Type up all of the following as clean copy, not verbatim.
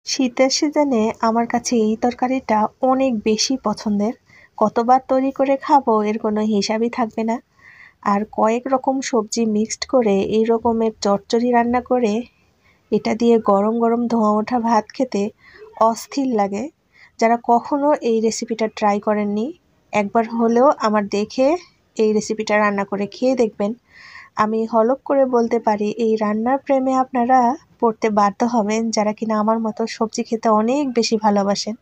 শীতের সিজনে আমার কাছে এই তরকারিটা অনেক বেশি পছন্দের। কতবার তৈরি করে খাবো এর কোনো হিসাবই থাকবে না। আর কয়েক রকম সবজি মিক্সড করে এই রকমের চচ্চড়ি রান্না করে এটা দিয়ে গরম গরম ধোঁয়া ওঠা ভাত খেতে অস্থির লাগে। যারা কখনো এই রেসিপিটা ট্রাই করেননি, একবার হলেও আমার দেখে এই রেসিপিটা রান্না করে খেয়ে দেখবেন। আমি হলফ করে বলতে পারি এই রান্নার প্রেমে আপনারা পড়তে বাধ্য হবেন, যারা কিনা আমার মতো সবজি খেতে অনেক বেশি ভালোবাসেন।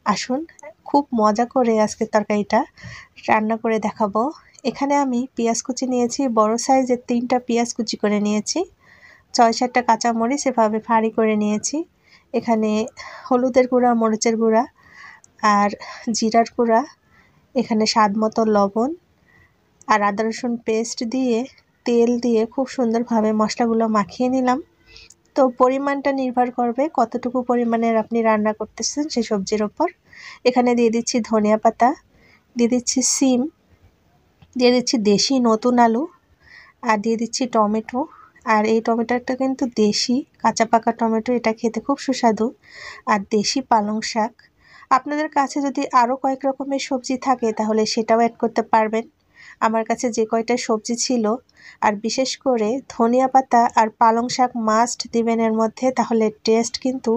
আসুন, খুব মজা করে আজকের তরকারিটা রান্না করে দেখাবো। এখানে আমি পেঁয়াজ কুচি নিয়েছি, বড় সাইজের 3টা পেঁয়াজ কুচি করে নিয়েছি। 6-7টা কাঁচামরিচ এভাবে ফাড়ি করে নিয়েছি। এখানে হলুদের গুঁড়া, মরিচের গুঁড়া আর জিরার গুঁড়া, এখানে স্বাদ মতো লবণ আর আদা রসুন পেস্ট দিয়ে তেল দিয়ে খুব সুন্দরভাবে মশলাগুলো মাখিয়ে নিলাম। তো পরিমাণটা নির্ভর করবে কতটুকু পরিমাণের আপনি রান্না করতেছেন সেই সবজির ওপর। এখানে দিয়ে দিচ্ছি ধনিয়া পাতা, দিয়ে দিচ্ছি সিম, দিয়ে দিচ্ছি দেশি নতুন আলু, আর দিয়ে দিচ্ছি টমেটো। আর এই টমেটোটা কিন্তু দেশি কাঁচা পাকা টমেটো, এটা খেতে খুব সুস্বাদু। আর দেশি পালং শাক। আপনাদের কাছে যদি আরও কয়েক রকমের সবজি থাকে তাহলে সেটাও অ্যাড করতে পারবেন। আমার কাছে যে কয়টা সবজি ছিল, আর বিশেষ করে ধনিয়া পাতা আর পালং শাক মাস্ট দিবেন এর মধ্যে, তাহলে টেস্ট কিন্তু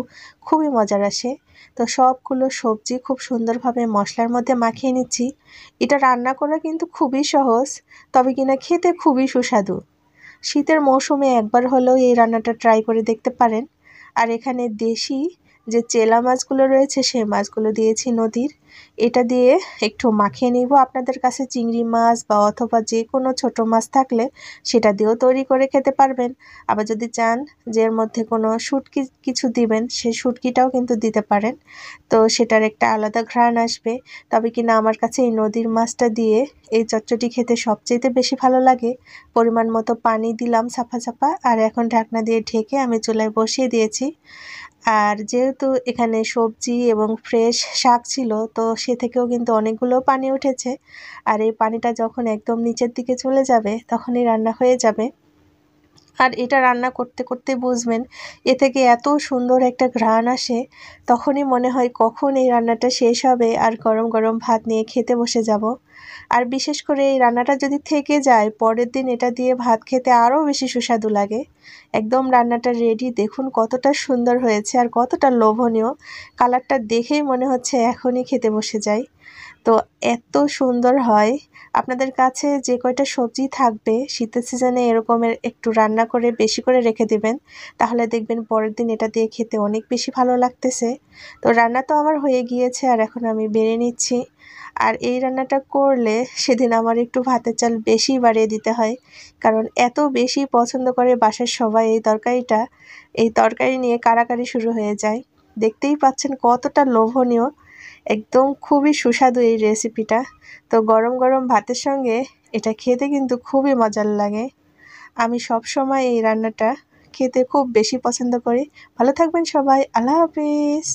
খুবই মজার আসে। তো সবগুলো সবজি খুব সুন্দরভাবে মশলার মধ্যে মাখিয়ে নিচ্ছি। এটা রান্না করা কিন্তু খুবই সহজ, তবে কিনা খেতে খুবই সুস্বাদু। শীতের মৌসুমে একবার হলেও এই রান্নাটা ট্রাই করে দেখতে পারেন। আর এখানে দেশি যে চেলা মাছগুলো রয়েছে সেই মাছগুলো দিয়েছি নদীর, এটা দিয়ে একটু মাখিয়ে নিব। আপনাদের কাছে চিংড়ি মাছ বা অথবা যে কোনো ছোট মাছ থাকলে সেটা দিয়েও তৈরি করে খেতে পারবেন। আবার যদি চান যে এর মধ্যে কোনো শুটকি কিছু দিবেন, সেই শুটকিটাও কিন্তু দিতে পারেন। তো সেটার একটা আলাদা ঘ্রাণ আসবে। তবে কিনা আমার কাছে এই নদীর মাছটা দিয়ে এই চচ্চড়ি খেতে সবচেয়ে বেশি ভালো লাগে। পরিমাণ মতো পানি দিলাম চাপা চাপা, আর এখন ঢাকনা দিয়ে ঢেকে আমি চুলায় বসিয়ে দিয়েছি। আর যেহেতু এখানে সবজি এবং ফ্রেশ শাক ছিল, তো সে থেকেও কিন্তু অনেকগুলো পানি উঠেছে। আর এই পানিটা যখন একদম নিচের দিকে চলে যাবে তখনই রান্না হয়ে যাবে। আর এটা রান্না করতে করতে বুঝবেন এ থেকে এত সুন্দর একটা ঘ্রাণ আসে, তখনই মনে হয় কখন এই রান্নাটা শেষ হবে আর গরম গরম ভাত নিয়ে খেতে বসে যাব। আর বিশেষ করে এই রান্নাটা যদি থেকে যায়, পরের দিন এটা দিয়ে ভাত খেতে আরও বেশি সুস্বাদু লাগে। একদম রান্নাটা রেডি, দেখুন কতটা সুন্দর হয়েছে আর কতটা লোভনীয়। কালারটা দেখেই মনে হচ্ছে এখনই খেতে বসে যাই। তো এত সুন্দর হয়। আপনাদের কাছে যে কয়টা সবজি থাকবে শীতের সিজনে এরকমের একটু রান্না করে বেশি করে রেখে দিবেন, তাহলে দেখবেন পরের দিন এটা দিয়ে খেতে অনেক বেশি ভালো লাগতেছে। তো রান্না তো আমার হয়ে গিয়েছে, আর এখন আমি বেড়ে নিচ্ছি। আর এই রান্নাটা করলে সেদিন আমার একটু ভাতের চাল বেশি বাড়িয়ে দিতে হয়, কারণ এত বেশি পছন্দ করে বাসার সবাই এই তরকারিটা। এই তরকারি নিয়ে কাড়াকাড়ি শুরু হয়ে যায়। দেখতেই পাচ্ছেন কতটা লোভনীয়, একদম খুবই সুস্বাদু এই রেসিপিটা। তো গরম গরম ভাতের সঙ্গে এটা খেতে কিন্তু খুবই মজার লাগে। আমি সব সময় এই রান্নাটা খেতে খুব বেশি পছন্দ করি। ভালো থাকবেন সবাই, আল্লাহ হাফিজ।